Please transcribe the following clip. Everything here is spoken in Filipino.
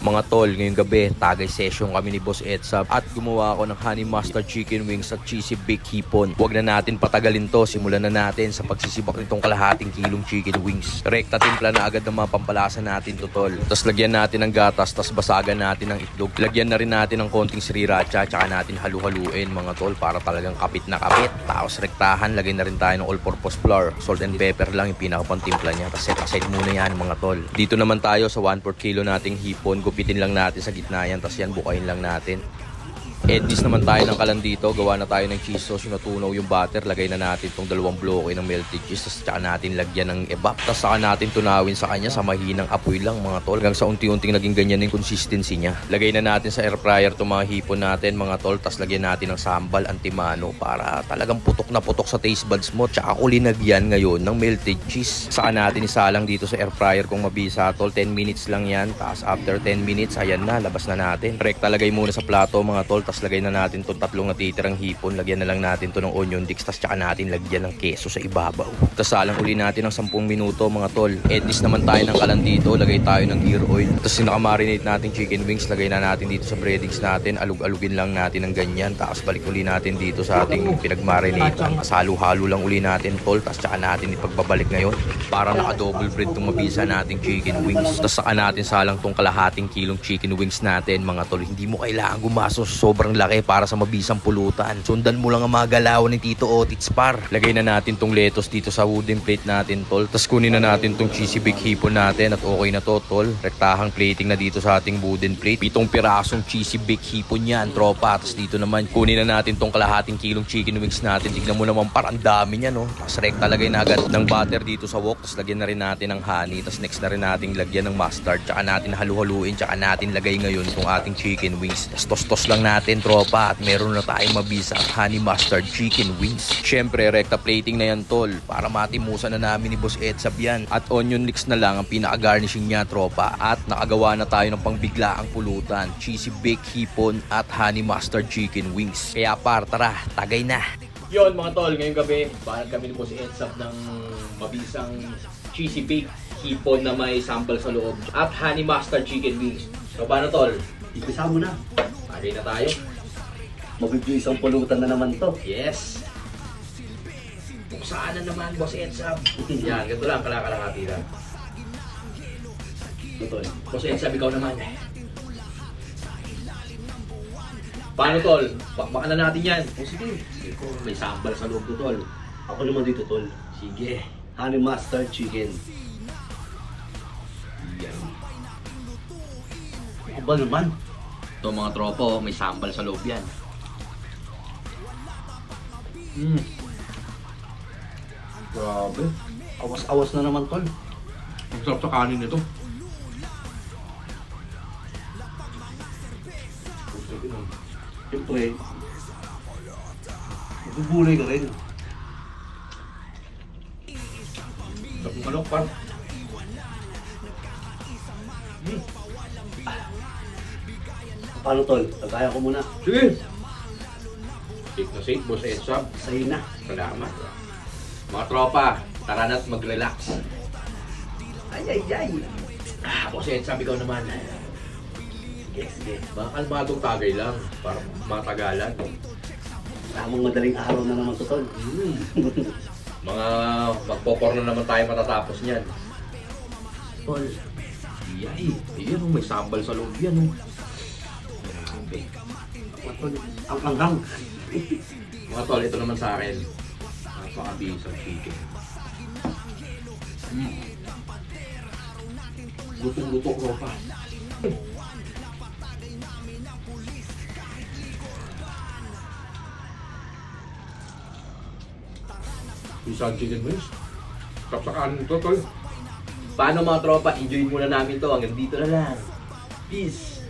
Mga tol, ngayong gabi, tagay session kami ni Boss Edsab at gumawa ako ng honey mustard chicken wings at cheesy baked hipon. Huwag na natin patagalin to, simulan na natin sa pagsisibak nitong kalahating kilong chicken wings. Rekta timpla na agad ng mga pampalasa natin to tol. Tapos lagyan natin ng gatas, tapos basagan natin ng itlog. Lagyan na rin natin ng konting sriracha, tsaka natin halu-haluin mga tol para talagang kapit na kapit. Tapos rektahan, lagyan na rin tayo ng all-purpose flour. Salt and pepper lang yung pinakapantimpla niya. Tapos set aside muna yan mga tol. Dito naman tayo sa 1/4 kilo nating hipon. Gupitin lang natin sa gitna yan, tapos yan bukayin lang natin. Edis naman tayo ng kalan dito. Gawa na tayo ng cheese sauce, yung natunaw yung butter. Lagay na natin itong 2 bloke ng melted cheese. Tapos tsaka natin lagyan ng evap. Tapos saka natin tunawin sa kanya sa mahinang apoy lang mga tol. Hanggang sa unti-unting naging ganyan yung consistency niya. Lagay na natin sa air fryer itong mga hipon natin mga tol. Tapos lagyan natin ng sambal antimano para talagang putok na putok sa taste buds mo. Tsaka ko linagyan ngayon ng melted cheese. Saka natin isalang dito sa air fryer kung mabisa tol. 10 minutes lang yan. Tapos after 10 minutes, ayan na, labas na natin. Rekta lagay muna sa plato mga tol. Tapos lagay na natin itong 3 natitirang hipon. Lagyan na lang natin ito ng onion dicks. Tapos tsaka natin lagyan ng keso sa ibabaw. Tapos salang uli natin ng 10 minuto mga tol. Edis naman tayo ng kalan dito. Lagay tayo ng gear oil. Tapos sinakamarinate natin chicken wings. Lagay na natin dito sa breadings natin. Alug-alugin lang natin ng ganyan. Tapos balik uli natin dito sa ating pinagmarinate. Tapos halo-halo lang uli natin tol. Tapos tsaka natin ipagbabalik ngayon para naka-double bread itong mabisa nating chicken wings. Tapos saka natin salang itong kalahating kilong chicken wings natin mga tol. Hindi mo kailangan gumastos sobrang laki para sa mabisang pulutan. Sundan mo lang ang mga galawan ni Tito Otits par. Lagay na natin tong lettuce dito sa wooden plate natin tol. Tapos kunin na natin tong cheesy baked hipon natin at okay na to tol. Rektahang plating na dito sa ating wooden plate. 7 pirasong cheesy baked hipon yan tropa. Tapos dito naman kunin na natin tong kalahating kilong chicken wings natin. Tignan mo naman parang dami niya no. Tapos rekta lagay na agad ng butter dito sa wok. Tapos lagyan na rin natin ng honey. Tapos next na rin natin lagyan ng mustard. Tsaka natin halu-haluin. Tsaka natin lagay ngayon tong ating chicken wings. Tapos tos-tos lang natin tropa. At meron na tayong mabisa at honey mustard chicken wings. Syempre, rekta plating na yan tol para matimusan na namin ni Boss Edsab yan. At onion leeks na lang ang pinaka-garnishing niya tropa. At nakagawa na tayo ng pangbiglaang pulutan, cheesy baked hipon at honey mustard chicken wings. Kaya par, tara, tagay na. Yon mga tol, ngayong gabi, bahan kami ni Boss Edsab ng mabisang cheesy baked hipon na may sambal sa loob at honey mustard chicken wings. So paano tol? Ipisa mo na. Tagay na tayo. Mabibigyo isang pulutan na naman to. Yes. Buksaan na naman, Boss Edsab. Yan, ganito lang, kalakalahati lang. Ito eh. Boss Edsab, ikaw naman. Paano, tol? Bakbakan na natin yan. O sige. May sambal sa loob to, tol. Ako naman dito, tol. Sige. Honey mustard chicken. Yan. Ako ba naman? Ito mga tropo, may sambal sa loob yan. Grabe. Awas-awas na naman, tol. Ang sarap sa kanin nito. Siyempre, magbubulay ka rin. Sarap ng manok, par. Paano, tol? Tagayan ko muna. Sige. Safe na safe, Boss Edsab. Sa'yo na. Salamat. Mga tropa, tara na't mag-relax. Ay, ay, ay. Boss Edsab, ikaw naman. Sige, sige. Mga kalmadong tagay lang para matagalan. Tamang madaling araw na naman to, tol. Mga magpopor na naman tayo matatapos niyan. Tol. Yay! Ayan, may sambal sa loob yan. Grabe. Tol, ang anghang. Mga tol, ito naman sa akin. Napakabisang chicken. Lutong-lutok ko pa. Isang chicken wings. Sarap sa kanin ito, tol. Paano mga tropa? Enjoy muna namin to. Hanggang dito na lang. Peace!